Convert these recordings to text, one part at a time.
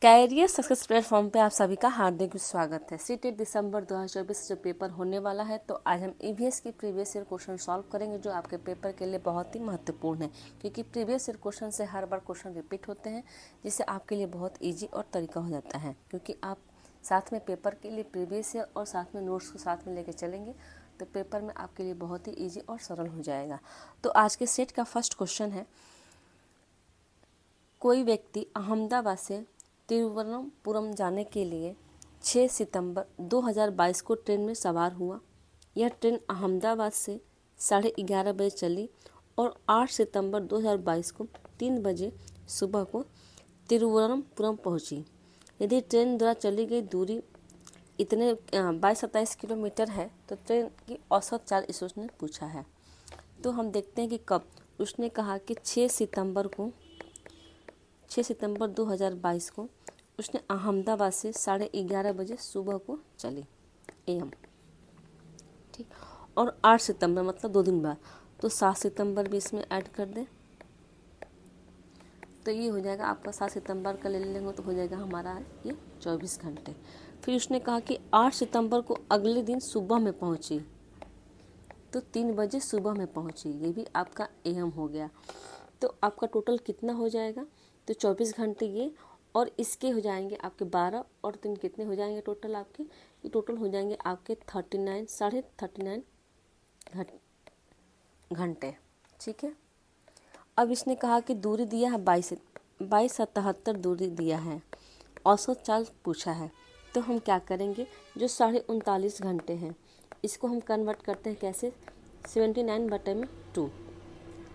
Career success platform पे आप सभी का हार्दिक स्वागत है। सीटेट दिसंबर 2024 जो पेपर होने वाला है, तो आज हम ईवीएस की प्रीवियस ईयर क्वेश्चन सॉल्व करेंगे, जो आपके पेपर के लिए बहुत ही महत्वपूर्ण है, क्योंकि प्रीवियस ईयर क्वेश्चन से हर बार क्वेश्चन रिपीट होते हैं, जिससे आपके लिए बहुत ईजी और तरीका हो जाता है, क्योंकि आप साथ में पेपर के लिए प्रीवियस ईयर और साथ में नोट्स को साथ में लेकर चलेंगे, तो पेपर में आपके लिए बहुत ही ईजी और सरल हो जाएगा। तो आज के सेट का फर्स्ट क्वेश्चन है, कोई व्यक्ति अहमदाबाद से तिरुवनंतपुरम जाने के लिए 6 सितंबर 2022 को ट्रेन में सवार हुआ। यह ट्रेन अहमदाबाद से 11:30 बजे चली और 8 सितंबर 2022 को 3 बजे सुबह को तिरुवनंतपुरम पहुंची। यदि ट्रेन द्वारा चली गई दूरी इतने 22-27 किलोमीटर है, तो ट्रेन की औसत चाल इस उसने पूछा है। तो हम देखते हैं कि कब। उसने कहा कि 6 सितंबर 2022 को उसने अहमदाबाद से 11:30 बजे सुबह को चली AM, ठीक। और 8 सितंबर मतलब 2 दिन बाद, तो 7 सितंबर भी इसमें ऐड कर दें, तो ये हो जाएगा आपका 7 सितंबर का ले लेंगे तो हो जाएगा हमारा ये 24 घंटे। फिर उसने कहा कि 8 सितंबर को अगले दिन सुबह में पहुंची, तो 3 बजे सुबह में पहुंची, ये भी आपका AM हो गया। तो आपका टोटल कितना हो जाएगा, तो 24 घंटे ये, और इसके हो जाएंगे आपके 12 और 3 कितने हो जाएंगे टोटल आपके, ये टोटल हो जाएंगे आपके 39 घंटे, ठीक है। अब इसने कहा कि दूरी दिया है 2277 दूरी दिया है, औसत चाल पूछा है, तो हम क्या करेंगे, जो 39.5 घंटे हैं इसको हम कन्वर्ट करते हैं कैसे, 79/2,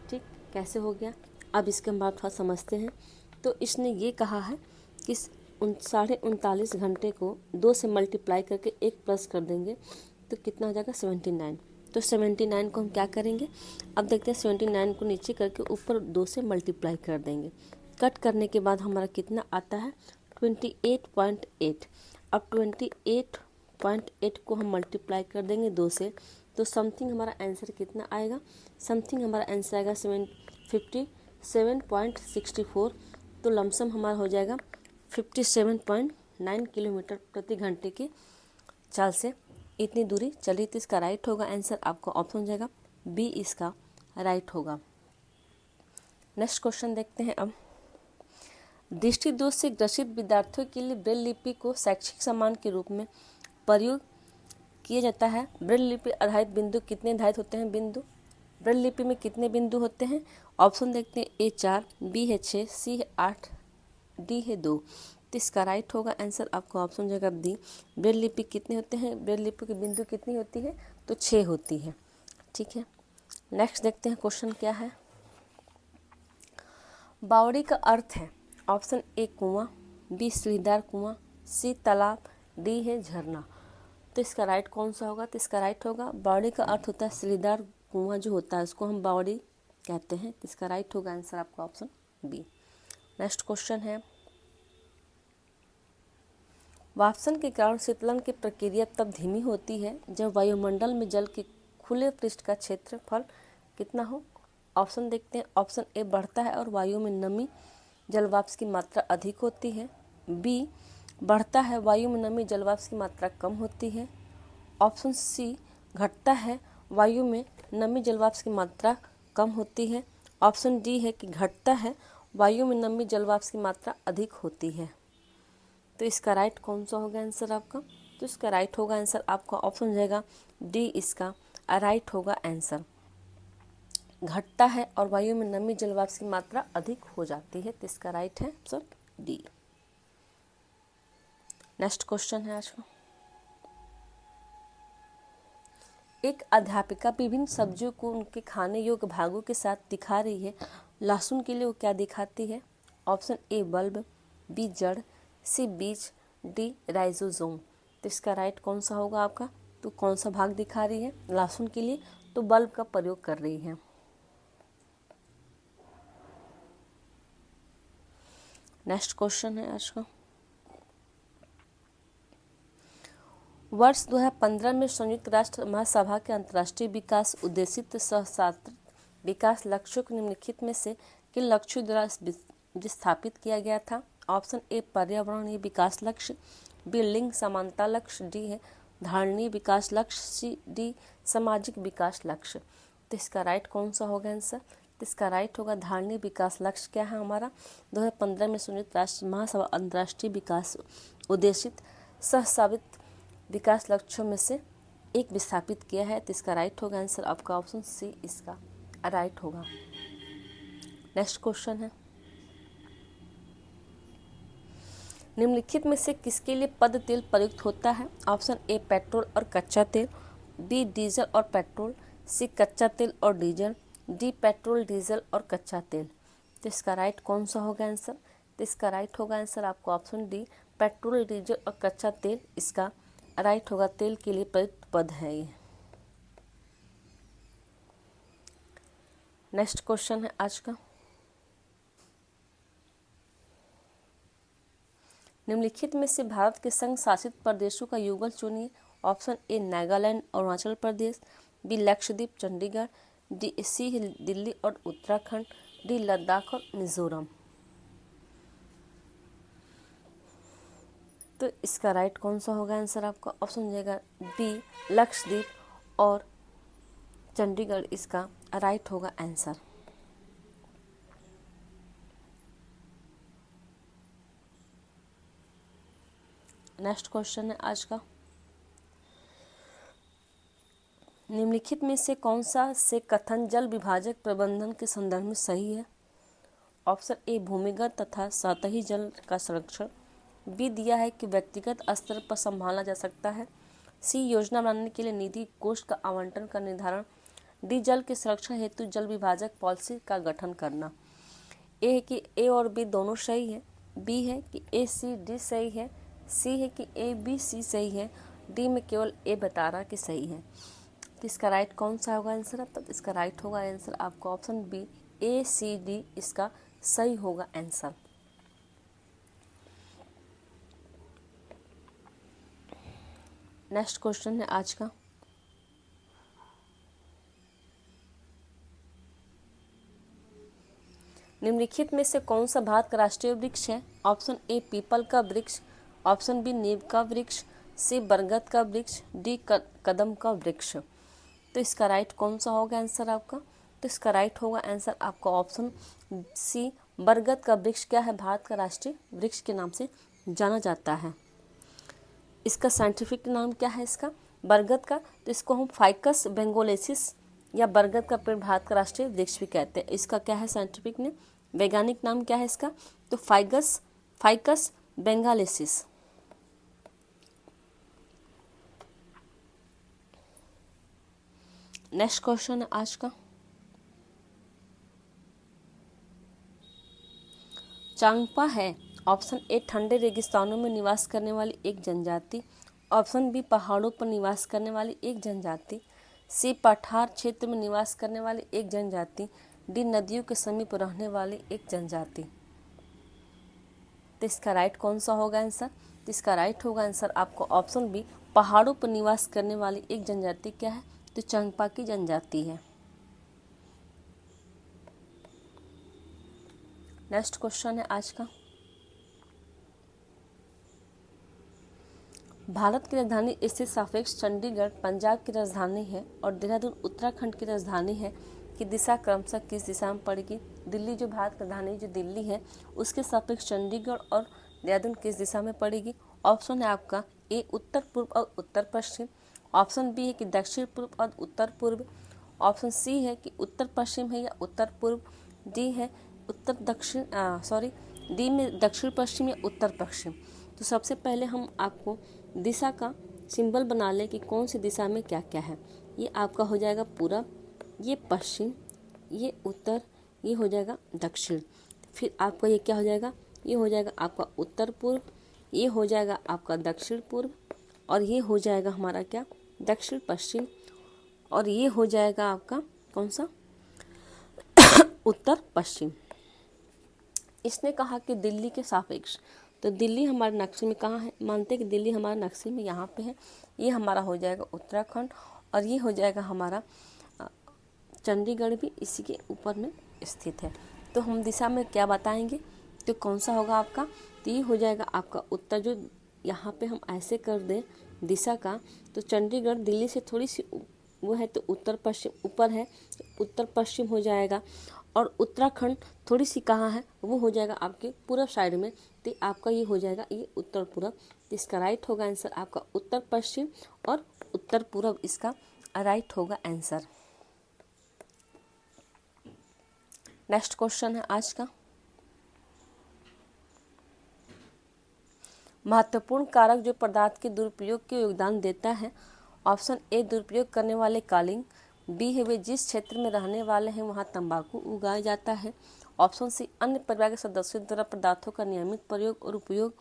ठीक। कैसे हो गया, अब इसके हम बात थोड़ा समझते हैं। तो इसने ये कहा है कि 39.5 घंटे को 2 से मल्टीप्लाई करके 1 प्लस कर देंगे, तो कितना हो जाएगा 79। तो 79 को हम क्या करेंगे, अब देखते हैं 79 को नीचे करके ऊपर 2 से मल्टीप्लाई कर देंगे। कट करने के बाद हमारा कितना आता है 28.8। अब 28.8 को हम मल्टीप्लाई कर देंगे 2 से, तो समथिंग हमारा आंसर कितना आएगा, समथिंग हमारा आंसर आएगा 57.64। तो लमसम हमारा हो जाएगा 57.9 किलोमीटर प्रति घंटे की चाल से इतनी दूरी चली। तो इसका राइट होगा आंसर, आपका ऑप्शन हो जाएगा बी, इसका राइट होगा। नेक्स्ट क्वेश्चन देखते हैं। अब दृष्टि दोष से ग्रसित विद्यार्थियों के लिए ब्रेल लिपि को शैक्षिक सामान के रूप में प्रयोग किया जाता है। ब्रेल लिपि आधारित बिंदु कितने निर्धारित होते हैं, बिंदु ब्रेल लिपि में कितने बिंदु होते हैं, ऑप्शन देखते हैं, A 4, B है 6, C है 8, D है 2। तो इसका राइट होगा आंसर, आपका ऑप्शन हो जाएगा डी। ब्रेल लिपि कितने होते हैं, ब्रेल लिपि की बिंदु कितनी होती है, तो 6 होती है, ठीक है। नेक्स्ट देखते हैं क्वेश्चन क्या है। बावड़ी का अर्थ है, ऑप्शन A कुआं, B सीढ़ीदार कुआं, C तालाब, D है झरना। तो इसका राइट कौन सा होगा, तो इसका राइट होगा, बावड़ी का अर्थ होता है सीढ़ीदार कुआं जो होता है उसको हम बावड़ी कहते हैं। तो इसका राइट होगा आंसर आपका ऑप्शन B। नेक्स्ट क्वेश्चन है, वाष्पन के कारण शीतलन की प्रक्रिया तब धीमी होती है जब वायुमंडल में जल के खुले पृष्ठ का क्षेत्रफल कितना हो। ऑप्शन देखते हैं, ऑप्शन A बढ़ता है और वायु में नमी जलवाष्प की मात्रा अधिक होती है, B बढ़ता है वायु में नमी जलवाष्प की मात्रा कम होती है, ऑप्शन C घटता है वायु में नमी जलवाष्प की मात्रा कम होती है, ऑप्शन D है कि घटता है वायु में नमी जलवाष्प की मात्रा अधिक होती है। तो इसका राइट कौन सा होगा आंसर आपका, तो इसका राइट होगा आंसर आपका ऑप्शन जाएगा D, इसका राइट होगा आंसर। घटता है और वायु में नमी जलवाष्प की मात्रा अधिक हो जाती है, तो इसका राइट है ऑप्शन D। नेक्स्ट क्वेश्चन है आज का, एक अध्यापिका विभिन्न सब्जियों को उनके खाने योग्य भागों के साथ दिखा रही है। लहसुन के लिए वो क्या दिखाती है, ऑप्शन A बल्ब, B जड़, C बीज, D राइजोसोम। तो इसका राइट कौन सा होगा आपका, तो कौन सा भाग दिखा रही है लहसुन के लिए, तो बल्ब का प्रयोग कर रही है। नेक्स्ट क्वेश्चन है आज का, वर्ष 2015 में संयुक्त राष्ट्र महासभा के अंतर्राष्ट्रीय विकास उद्देशित सहस्राब्दी विकास लक्ष्यों को निम्नलिखित में से किन लक्ष्यों द्वारा विस्थापित किया गया था। ऑप्शन ए पर्यावरणीय विकास लक्ष्य, बी लिंग समानता लक्ष्य, डी है धारणीय विकास लक्ष्य, सी डी सामाजिक विकास लक्ष्य। तो इसका राइट कौन सा होगा आंसर? तो इसका राइट होगा धारणीय विकास लक्ष्य। क्या है हमारा? 2015 में संयुक्त राष्ट्र महासभा अंतर्राष्ट्रीय विकास उद्देशित सहसावित विकास लक्ष्यों में से एक विस्थापित किया है। तो इसका राइट होगा आंसर आपका ऑप्शन सी इसका राइट होगा। नेक्स्ट क्वेश्चन है, निम्नलिखित में से किसके लिए पद तेल प्रयुक्त होता है? ऑप्शन ए पेट्रोल और कच्चा तेल, बी डीजल और पेट्रोल, सी कच्चा तेल और डीजल, डी पेट्रोल डीजल और कच्चा तेल। तो इसका राइट कौन सा होगा आंसर? तो इसका राइट होगा आंसर आपको ऑप्शन डी पेट्रोल डीजल और कच्चा तेल इसका राइट होगा। तेल के लिए प्रयुक्त पद है ये। नेक्स्ट क्वेश्चन है आज का, निम्नलिखित में से भारत के संघ शासित प्रदेशों का युगल चुनिए। Option A Nagaland Arunachal Pradesh, B Lakshadweep Chandigarh, D C Delhi और उत्तराखंड, डी लद्दाख और मिजोरम। तो इसका राइट कौन सा होगा आंसर आपका? ऑप्शन हो जाएगा बी लक्षद्वीप और चंडीगढ़ इसका राइट होगा आंसर। नेक्स्ट क्वेश्चन है आज का, निम्नलिखित में से कौन सा से कथन जल विभाजक प्रबंधन के संदर्भ में सही है? ऑप्शन ए भूमिगत तथा सतही जल का संरक्षण, बी दिया है कि व्यक्तिगत स्तर पर संभाला जा सकता है, सी योजना बनाने के लिए निधि कोष का आवंटन का निर्धारण, डी जल के संरक्षण हेतु जल विभाजक पॉलिसी का गठन करना। ए है कि ए और बी दोनों सही है, बी है कि ए सी डी सही है, सी है कि ए बी सी सही है, डी में केवल ए बता रहा कि सही है। तो इसका राइट कौन सा होगा आंसर? अब तक इसका राइट होगा आंसर आपका ऑप्शन बी ए सी डी इसका सही होगा आंसर। नेक्स्ट क्वेश्चन है आज का, निम्नलिखित में से कौन सा भारत का राष्ट्रीय वृक्ष है? ऑप्शन ए पीपल का वृक्ष, ऑप्शन बी नीम का वृक्ष, सी बरगद का वृक्ष, डी कदम का वृक्ष। तो इसका राइट कौन सा होगा आंसर आपका? तो इसका राइट होगा आंसर आपका ऑप्शन सी बरगद का वृक्ष क्या है भारत का राष्ट्रीय वृक्ष के नाम से जाना जाता है। इसका साइंटिफिक नाम क्या है इसका बरगद का? तो इसको हम फाइकस बेंगोलेसिस या बरगद का पेड़ भारत का राष्ट्रीय वृक्ष भी कहते हैं। इसका क्या है साइंटिफिक नेम, वैज्ञानिक नाम क्या है इसका? तो फाइकस बेंगालेसिस। नेक्स्ट क्वेश्चन है आज का, चांगपा है ऑप्शन ए ठंडे रेगिस्तानों में निवास करने वाली एक जनजाति, ऑप्शन बी पहाड़ों पर निवास करने वाली एक जनजाति, सी पठार क्षेत्र में निवास करने वाली एक जनजाति, डी नदियों के समीप रहने वाली एक जनजाति। तो इसका राइट कौन सा होगा आंसर? तो इसका राइट होगा आंसर आपको ऑप्शन बी पहाड़ों पर निवास करने वाली एक जनजाति क्या है? तो चांगपा की जनजाति है। नेक्स्ट क्वेश्चन है आज का, भारत की राजधानी स्थित सापेक्ष चंडीगढ़ पंजाब की राजधानी है और देहरादून उत्तराखंड की राजधानी है कि दिशा क्रमशः किस दिशा में पड़ेगी? दिल्ली जो भारत की राजधानी जो दिल्ली है उसके सापेक्ष चंडीगढ़ और देहरादून किस दिशा में पड़ेगी? ऑप्शन है आपका ए उत्तर पूर्व और उत्तर पश्चिम, ऑप्शन बी है कि दक्षिण पूर्व और उत्तर पूर्व, ऑप्शन सी है कि उत्तर पश्चिम है या उत्तर पूर्व, डी है उत्तर दक्षिण डी में दक्षिण पश्चिम या उत्तर पश्चिम। तो सबसे पहले हम आपको दिशा का सिंबल बना लें कि कौन सी दिशा में क्या क्या है। ये आपका हो जाएगा पूरब, ये पश्चिम, ये उत्तर, ये हो जाएगा दक्षिण। फिर आपका ये क्या हो जाएगा? ये हो जाएगा आपका उत्तर पूर्व, ये हो जाएगा आपका दक्षिण पूर्व और ये हो जाएगा हमारा क्या दक्षिण पश्चिम और ये हो जाएगा आपका कौन सा उत्तर पश्चिम। इसने कहा कि दिल्ली के सापेक्ष, तो दिल्ली हमारे नक्शे में कहाँ है? मानते हैं कि दिल्ली हमारे नक्शे में यहाँ पे है। ये हमारा हो जाएगा उत्तराखंड और ये हो जाएगा हमारा चंडीगढ़ भी इसी के ऊपर में स्थित है। तो हम दिशा में क्या बताएंगे? तो कौन सा होगा आपका? तो तो ये हो जाएगा आपका उत्तर। जो यहाँ पे हम ऐसे कर दें दिशा का, तो चंडीगढ़ दिल्ली से थोड़ी सी वो है तो उत्तर पश्चिम ऊपर है, तो उत्तर पश्चिम हो जाएगा। और उत्तराखंड थोड़ी सी कहाँ है, वो हो जाएगा आपके पूर्व साइड में, तो आपका ये हो जाएगा ये उत्तर पूर्व। इसका राइट होगा आंसर आपका उत्तर पश्चिम और उत्तर पूर्व, इसका राइट होगा आंसर। नेक्स्ट क्वेश्चन है आज का, महत्वपूर्ण कारक जो पदार्थ के दुरुपयोग के योगदान देता है। ऑप्शन ए दुरुपयोग करने वाले कालिंग, बी है वे जिस क्षेत्र में रहने वाले हैं वहाँ तंबाकू उगाया जाता है। ऑप्शन सी अन्य परिवार के सदस्यों द्वारा पदार्थों का नियमित प्रयोग और उपयोग।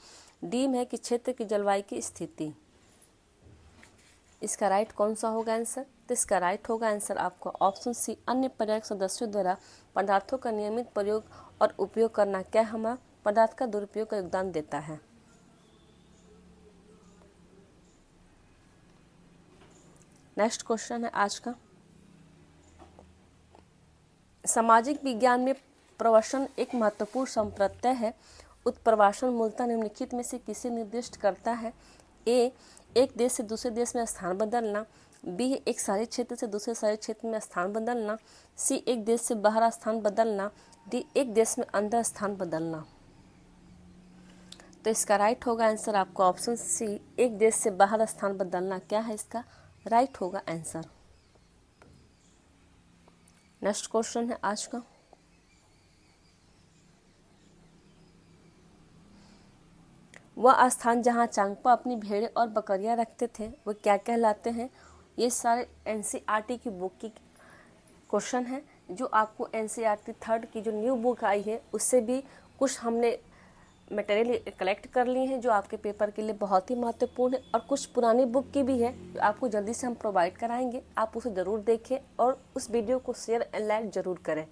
डी में है कि क्षेत्र की जलवायु की स्थिति। इसका राइट कौन सा होगा आंसर, तो इसका राइट होगा आंसर आपका ऑप्शन सी अन्य परिवार के सदस्यों द्वारा पदार्थों का नियमित प्रयोग और उपयोग करना क्या हमारा पदार्थ का दुरुपयोग का योगदान देता है। नेक्स्ट क्वेश्चन है आज का, सामाजिक विज्ञान में प्रवसन एक महत्वपूर्ण संप्रत्यय है। उत्प्रवासन मूलतः निम्नलिखित में से किसे निर्दिष्ट करता है। ए एक देश से दूसरे देश में स्थान बदलना, बी एक शहरी क्षेत्र से दूसरे शहरी क्षेत्र में स्थान बदलना, सी एक देश से बाहर स्थान बदलना, डी एक देश में अंदर स्थान बदलना। तो इसका राइट होगा आंसर आपका ऑप्शन सी एक देश से बाहर स्थान बदलना क्या है इसका राइट होगा आंसर। नेक्स्ट क्वेश्चन है आज का, वह स्थान जहां चांगपा अपनी भेड़ें और बकरियां रखते थे वो क्या कहलाते हैं। ये सारे एनसीईआरटी की बुक की क्वेश्चन है, जो आपको एनसीईआरटी थर्ड की जो न्यू बुक आई है उससे भी कुछ हमने मटेरियल कलेक्ट कर लिए हैं जो आपके पेपर के लिए बहुत ही महत्वपूर्ण है, और कुछ पुरानी बुक की भी है जो आपको जल्दी से हम प्रोवाइड कराएंगे। आप उसे ज़रूर देखें और उस वीडियो को शेयर एंड लाइक ज़रूर करें।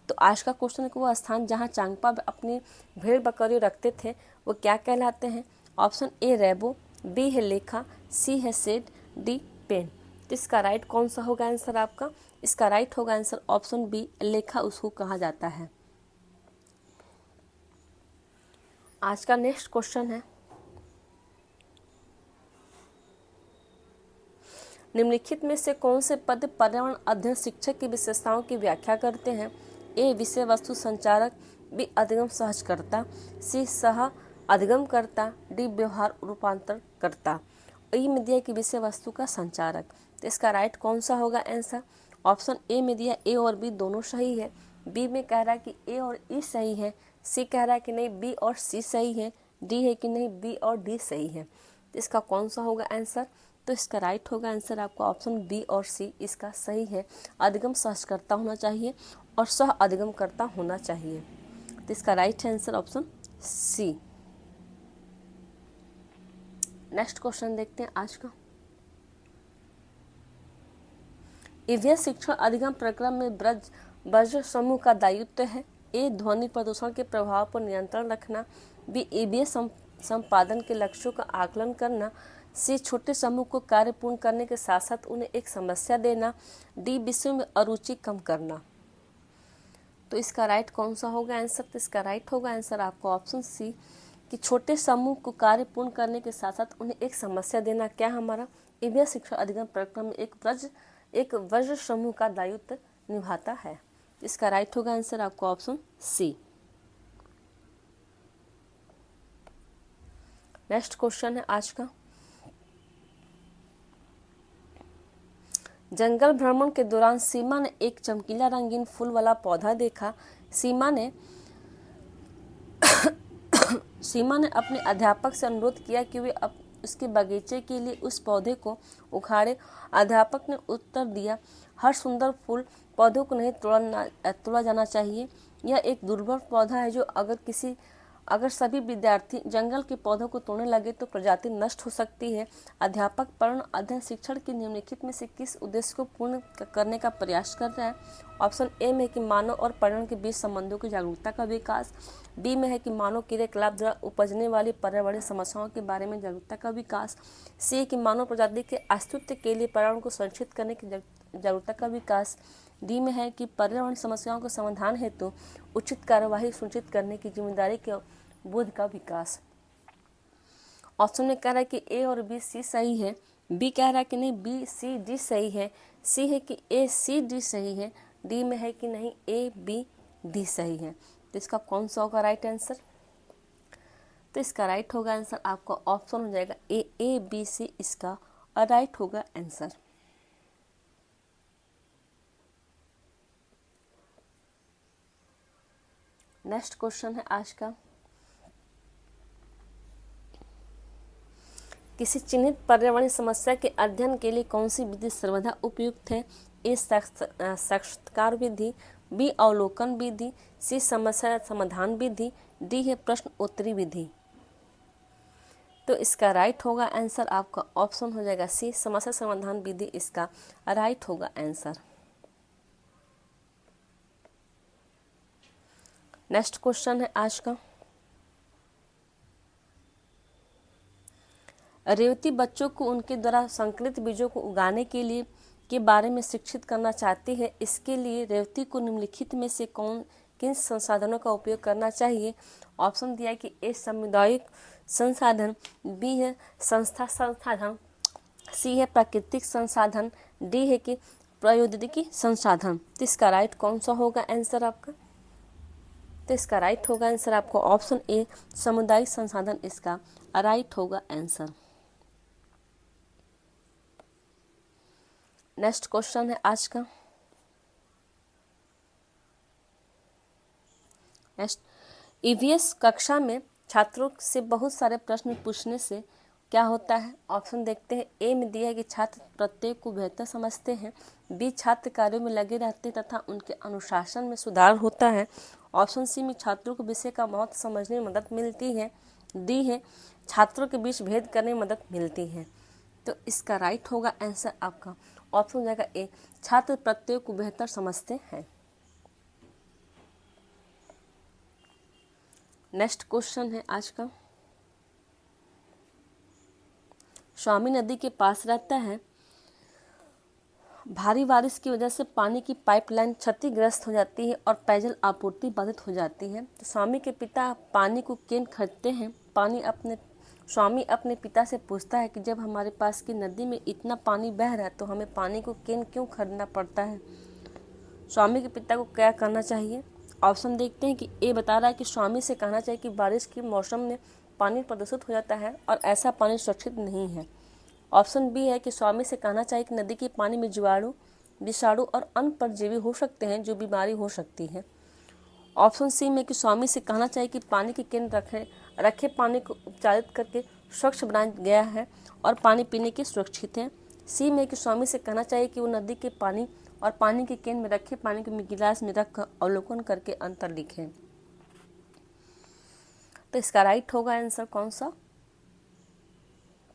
तो आज का क्वेश्चन है कि वो स्थान जहाँ चांगपा अपनी भेड़ बकरी रखते थे वो क्या कहलाते हैं। ऑप्शन ए रेबो, बी है लेखा, सी है सेड, डी पेन। तो इसका राइट कौन सा होगा आंसर आपका, इसका राइट होगा आंसर ऑप्शन बी लेखा उसको कहा जाता है। आज का नेक्स्ट क्वेश्चन है, निम्नलिखित में से कौन से पद पर्यावरण अध्ययन शिक्षक की विशेषताओं की व्याख्या करते हैं। ए विषय वस्तु संचारक, बी अधिगम सहजकर्ता, सी सह अधिगमकर्ता, डी व्यवहार रूपांतर करता। ई में दिया कि विषय वस्तु का संचारक। तो इसका राइट कौन सा होगा आंसर। ऑप्शन ए में दिया ए और बी दोनों सही है, बी में कह रहा है कि ए और ई सही है, सी कह रहा है कि नहीं बी और सी सही है, डी है कि नहीं बी और डी सही है। तो इसका कौन सा होगा आंसर, तो इसका राइट होगा आंसर आपका ऑप्शन बी और सी इसका सही है। अधिगम सहजकर्ता होना चाहिए और सह अधिगमकर्ता होना चाहिए। तो इसका right answer option C. Next question देखते हैं आज का, ईवीएस शिक्षण अधिगम प्रक्रम में वज्र समूह का दायित्व है। ए ध्वनि प्रदूषण के प्रभाव पर नियंत्रण रखना, बी ईवीएस संपादन के लक्ष्यों का आकलन करना, सी छोटे समूह को कार्य पूर्ण करने के साथ साथ उन्हें एक समस्या देना, डी विषयों में अरुचि कम करना। तो इसका राइट कौन सा होगा आंसर, तो इसका राइट होगा आंसर आपका ऑप्शन सी कि छोटे समूह को कार्य पूर्ण करने के साथ साथ उन्हें एक समस्या देना क्या हमारा ईवीएस शिक्षण अधिगम प्रक्रम में एक वज्र समूह का दायित्व निभाता है। इसका राइट होगा आंसर आपका ऑप्शन सी। नेक्स्ट क्वेश्चन है आज का, जंगल भ्रमण के दौरान सीमा ने एक चमकीला रंगीन फूल वाला पौधा देखा। सीमा ने अपने अध्यापक से अनुरोध किया कि वे उसके बगीचे के लिए उस पौधे को उखाड़े। अध्यापक ने उत्तर दिया, हर सुंदर फूल पौधों को नहीं तोड़ा जाना चाहिए। यह एक दुर्लभ पौधा है जो अगर सभी विद्यार्थी जंगल के पौधों को तोड़ने लगे तो प्रजाति नष्ट हो सकती है। अध्यापक पर्यावरण अध्ययन शिक्षण के निम्नलिखित में से किस उद्देश्य को पूर्ण करने का प्रयास कर रहा है। ऑप्शन ए में है कि मानव और पर्यावरण के बीच संबंधों की जागरूकता का विकास, बी में है कि मानव क्रियाकलाप द्वारा उपजने वाली पर्यावरणीय समस्याओं के बारे में जागरूकता का विकास, सी कि मानव प्रजाति के अस्तित्व के लिए पर्यावरण को संरक्षित करने की जागरूकता का विकास, डी में है कि पर्यावरण समस्याओं के समाधान हेतु उचित कार्यवाही सुनिश्चित करने की जिम्मेदारी के बुद्धि का विकास। ऑप्शन में कह रहा है कि ए और बी सी सही है, बी कह रहा है कि नहीं बी सी डी सही है, सी है कि ए सी डी सही है, डी में है कि नहीं ए बी डी सही है। तो इसका कौन सा होगा राइट आंसर? तो इसका राइट होगा आंसर आपका ऑप्शन हो जाएगा ए बी सी इसका राइट होगा आंसर। नेक्स्ट क्वेश्चन है आज का, किसी चिन्हित पर्यावरणीय समस्या के अध्ययन के लिए कौन सी विधि सर्वदा उपयुक्त है? ए साक्षात्कार विधि, बी अवलोकन विधि, सी समस्या समाधान विधि, डी है प्रश्न उत्तरी विधि। तो इसका राइट होगा आंसर आपका ऑप्शन हो जाएगा सी समस्या समाधान विधि इसका राइट होगा आंसर। नेक्स्ट क्वेश्चन है आज का, रेवती बच्चों को उनके द्वारा संकलित बीजों को उगाने के लिए के बारे में शिक्षित करना चाहती है। इसके लिए रेवती को निम्नलिखित में से किन संसाधनों का उपयोग करना चाहिए? ऑप्शन दिया है कि ए सामुदायिक संसाधन, बी है संस्था संसाधन, सी है प्राकृतिक संसाधन, डी है कि प्रौद्योगिकी संसाधन। तो इसका राइट कौन सा होगा आंसर आपका? तो इसका राइट होगा आंसर आपको ऑप्शन ए सामुदायिक संसाधन इसका राइट होगा आंसर। नेक्स्ट क्वेश्चन है आज का, नेक्स्ट ईवीएस कक्षा में छात्रों से बहुत सारे प्रश्न पूछने से क्या होता है? ऑप्शन देखते हैं। ए में दिया है कि छात्र प्रत्येक को बेहतर समझते हैं, बी छात्र कार्यों में लगे रहते हैं तथा उनके अनुशासन में सुधार होता है, ऑप्शन सी में छात्रों को विषय का महत्व समझने में मदद मिलती है, डी है छात्रों के बीच भेद करने में मदद मिलती है। तो इसका राइट होगा आंसर आपका ऑप्शन हो जाएगा ए छात्र प्रत्येक को बेहतर समझते हैं। नेक्स्ट क्वेश्चन है आज का, स्वामी नदी के पास रहता है, भारी बारिश की वजह से पानी की पाइपलाइन क्षतिग्रस्त हो जाती है और पेयजल आपूर्ति बाधित हो जाती है। तो स्वामी के पिता पानी को केन खरीदते हैं। स्वामी अपने पिता से पूछता है कि जब हमारे पास की नदी में इतना पानी बह रहा है तो हमें पानी को केन क्यों खरीदना पड़ता है? स्वामी के पिता को क्या करना चाहिए? ऑप्शन देखते हैं कि ए बता रहा है कि स्वामी से कहना चाहिए कि बारिश के मौसम में पानी प्रदूषित हो जाता है और ऐसा पानी सुरक्षित नहीं है। ऑप्शन बी है कि स्वामी से कहना चाहिए कि नदी के पानी में जीवाणु, विषाणु और अन्य परजीवी हो सकते हैं जो बीमारी हो सकती है। ऑप्शन सी में कि स्वामी से कहना चाहिए कि पानी के केंद्र रखे पानी को उपचारित करके स्वच्छ बनाया गया है और पानी पीने के सुरक्षित है। सी में कि स्वामी से कहना चाहिए कि वो नदी के पानी और पानी के केंद्र में रखे पानी को गिलास में रख कर अवलोकन करके अंतर लिखें। तो इसका राइट होगा आंसर कौन सा?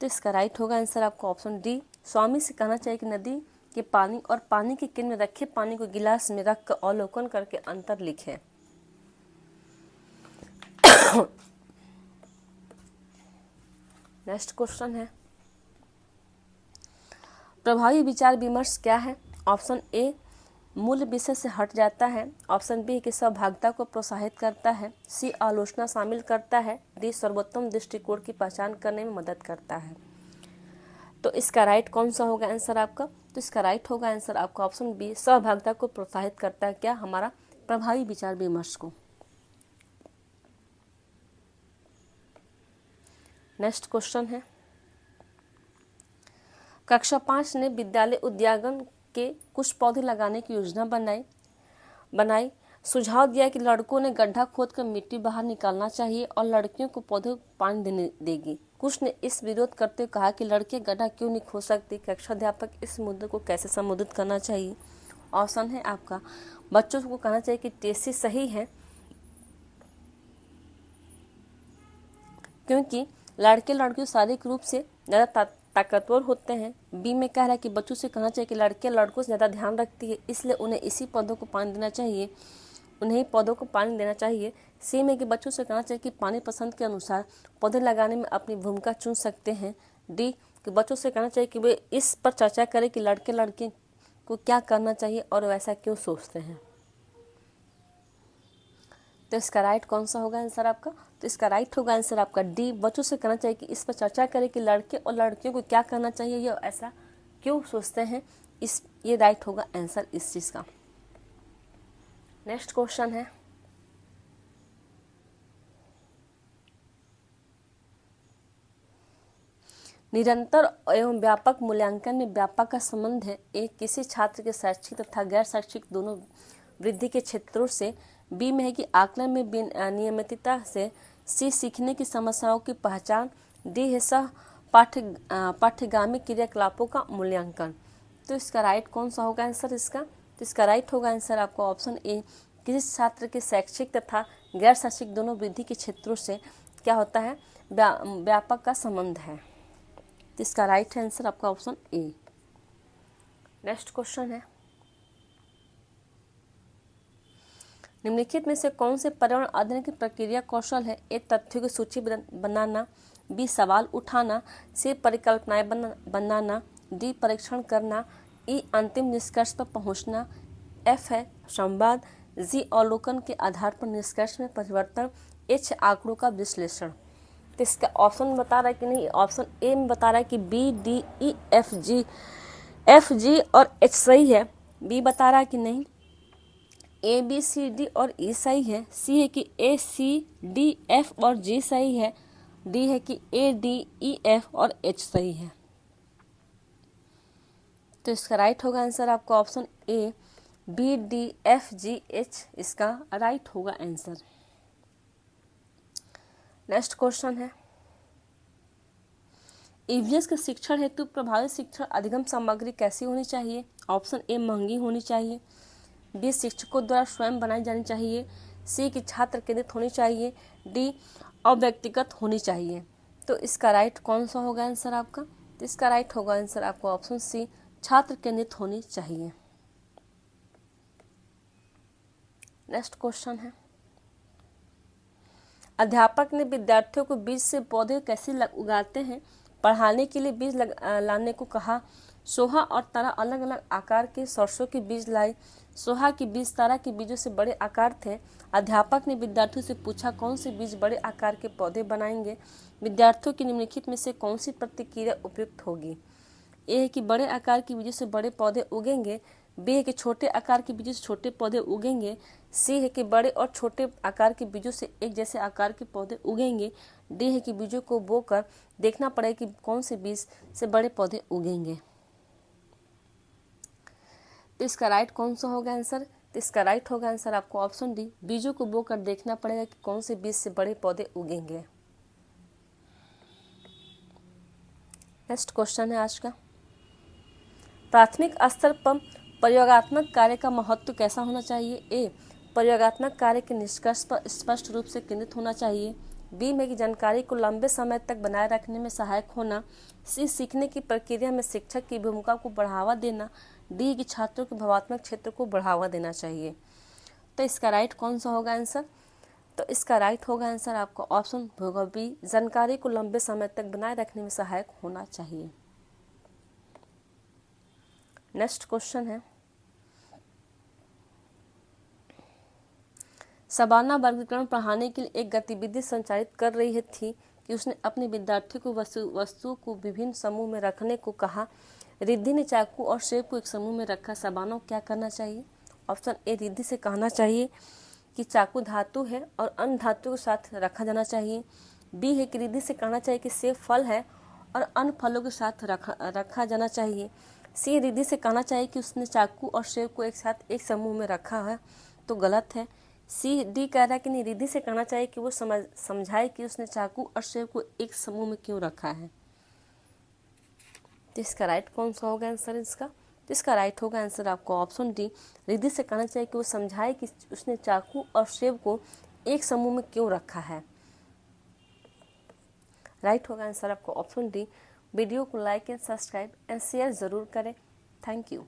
तो इसका राइट होगा आंसर आपका ऑप्शन डी स्वामी से कहना चाहिए कि नदी के पानी और पानी के केंद्र में रखे पानी को गिलास में रख कर अवलोकन करके अंतर लिखें। नेक्स्ट क्वेश्चन है, प्रभावी विचार विमर्श क्या है? ऑप्शन ए मूल विषय से हट जाता है, ऑप्शन बी कि सहभागिता को प्रोत्साहित करता है, सी आलोचना शामिल करता है, डी सर्वोत्तम दृष्टिकोण की पहचान करने में मदद करता है। तो इसका राइट कौन सा होगा आंसर आपका? तो इसका राइट होगा आंसर आपका ऑप्शन बी सहभागिता को प्रोत्साहित करता है क्या? हमारा प्रभावी विचार विमर्श को। नेक्स्ट क्वेश्चन है, कक्षा 5 ने विद्यालय उद्यान के कुछ पौधे लगाने की योजना बनाई। सुझाव दिया कि लड़कों ने गड्ढा खोदकर मिट्टी बाहर निकालना चाहिए और लड़कियों को पौधे पानी देने देगी। कुछ ने इस विरोध करते हुए कहा कि लड़कियां गड्ढा क्यों नहीं खोद सकती। कक्षा अध्यापक इस मुद्दे को कैसे संबोधित करना चाहिए? ऑप्शन है आपका बच्चों को कहना चाहिए कि टेसी सही है क्योंकि लड़के लड़कियों शारीरिक रूप से ज़्यादा ताकतवर होते हैं। बी में कह रहा है कि बच्चों से कहना चाहिए कि लड़कियां लड़कों से ज़्यादा ध्यान रखती है इसलिए उन्हें इसी पौधों को पानी देना चाहिए, उन्हें पौधों को पानी देना चाहिए। सी में कि बच्चों से कहना चाहिए कि पानी पसंद के अनुसार पौधे लगाने में अपनी भूमिका चुन सकते हैं। डी कि बच्चों से कहना चाहिए कि वे इस पर चर्चा करें कि लड़के लड़की को क्या करना चाहिए और वैसा क्यों सोचते हैं। तो इसका राइट कौन सा होगा आंसर आपका? तो इसका राइट होगा आंसर आपका डी। बच्चों से करना चाहिए कि इस पर चर्चा करें कि लड़के और लड़कियों को क्या करना चाहिए, ये ऐसा क्यों सोचते हैं। ये राइट होगा आंसर इस चीज़ का। नेक्स्ट क्वेश्चन है, निरंतर एवं व्यापक मूल्यांकन में व्यापक का संबंध है। एक, किसी छात्र के शैक्षिक तथा गैर शैक्षिक दोनों वृद्धि के क्षेत्रों से। बी में है कि आकलन में नियमितता से। सी, सीखने की समस्याओं की पहचान। डी है सह पाठ्यगामी क्रियाकलापों का मूल्यांकन। तो इसका राइट कौन सा होगा आंसर इसका? तो इसका राइट होगा आंसर आपका ऑप्शन ए, किसी छात्र के शैक्षिक तथा गैर शैक्षिक दोनों वृद्धि के क्षेत्रों से क्या होता है, व्यापक का संबंध है। तो इसका राइट आंसर आपका ऑप्शन ए। नेक्स्ट क्वेश्चन है, निम्नलिखित में से कौन से पर्यावरण अध्ययन की प्रक्रिया कौशल है? ए, तथ्यों की सूची बनाना। बी, सवाल उठाना। सी, परिकल्पनाएं बनाना। डी, परीक्षण करना। ई, अंतिम निष्कर्ष पर पहुंचना। एफ है संवाद। जी, अवलोकन के आधार पर निष्कर्ष में परिवर्तन। एच, आंकड़ों का विश्लेषण। तो इसका ऑप्शन बता रहा है कि नहीं, ऑप्शन ए में बता रहा है कि बी, डी, ई, एफ, जी और एच सही है। बी बता रहा है कि नहीं, ए, बी, सी, डी और ई सही है। सी है कि ए, सी, डी, एफ और जी सही है। डी है कि ए, डी, ई, एफ और एच सही है। तो इसका राइट होगा आंसर आपका option A, B, D, F, G, H इसका राइट होगा आंसर। नेक्स्ट क्वेश्चन है, ईवीएस के शिक्षण हेतु प्रभावी शिक्षण अधिगम सामग्री कैसी होनी चाहिए? ऑप्शन ए, महंगी होनी चाहिए। बी, शिक्षकों द्वारा स्वयं बनाई जानी चाहिए। सी, की छात्र केंद्रित होनी चाहिए। डी, अव्यक्तिगत होनी चाहिए। तो इसका राइट कौन सा होगा आंसर आपका? तो इसका राइट होगा आंसर आपका ऑप्शन सी, छात्र केंद्रित होनी चाहिए। नेक्स्ट क्वेश्चन है, अध्यापक ने विद्यार्थियों को बीज से पौधे कैसे उगाते हैं पढ़ाने के लिए बीज लाने को कहा। सोहा और तारा अलग अलग आकार के सरसों के बीज लाई। सोहा के बीज तारा के बीजों से बड़े आकार थे। अध्यापक ने विद्यार्थियों से पूछा कौन से बीज बड़े आकार के पौधे बनाएंगे। विद्यार्थियों की निम्नलिखित में से कौन सी प्रतिक्रिया उपयुक्त होगी? ए है कि बड़े आकार के बीजों से बड़े पौधे उगेंगे। बी है कि छोटे आकार के बीजों से छोटे पौधे उगेंगे। सी है कि बड़े और छोटे आकार के बीजों से एक जैसे आकार के पौधे उगेंगे। डी है कि बीजों को बोकर देखना पड़ेगा कि कौन से बीज से बड़े पौधे उगेंगे। तो इसका राइट कौन सा होगा आंसर? तो इसका राइट होगा आंसर आपको ऑप्शन डी, बीजों को बोकर देखना पड़ेगा कि कौन से बीज से बड़े पौधे उगेंगे। नेक्स्ट क्वेश्चन है आज का, प्राथमिक स्तर पर प्रयोगात्मक कार्य का महत्व कैसा होना चाहिए? ए, प्रयोगात्मक कार्य के निष्कर्ष पर स्पष्ट रूप से केंद्रित होना चाहिए। बी में कि जानकारी को लंबे समय तक बनाए रखने में सहायक होना। सी, सीखने की प्रक्रिया में शिक्षक की भूमिका को बढ़ावा देना। डी, कि छात्रों के भावात्मक क्षेत्र को बढ़ावा देना चाहिए। तो इसका राइट कौन सा होगा आंसर? तो इसका राइट होगा आंसर आपका ऑप्शन होगा बी, जानकारी को लंबे समय तक बनाए रखने में सहायक होना चाहिए। नेक्स्ट क्वेश्चन है, शबाना वर्गीकरण पढ़ाने के लिए एक गतिविधि संचालित कर रही थी कि उसने अपने विद्यार्थियों को वस्तुओं को विभिन्न समूह में रखने को कहा। रिद्धि ने चाकू और सेब को एक समूह में रखा। शबाना को क्या करना चाहिए? ऑप्शन ए, रिद्धि से कहना चाहिए कि चाकू धातु है और अन्य धातु के साथ रखा जाना चाहिए। बी है कि रिद्धि से कहना चाहिए कि सेब फल है और अन्य फलों के साथ रखा जाना चाहिए। सी, रिद्धि से कहना चाहिए कि उसने चाकू और सेब को एक साथ एक समूह में रखा है। तो गलत है। सी, डी कह रहा है कि नहीं, रिद्धि से कहना चाहिए कि वो समझाए कि उसने चाकू और सेब को एक समूह में क्यों रखा है। तो इसका राइट कौन सा होगा आंसर इसका? तो इसका राइट होगा आंसर आपको ऑप्शन डी, रिद्धि से कहना चाहिए कि वो समझाए कि उसने चाकू और सेब को एक समूह में क्यों रखा है। राइट होगा आंसर आपको ऑप्शन डी। वीडियो को like and subscribe and share ज़रूर करें। Thank you.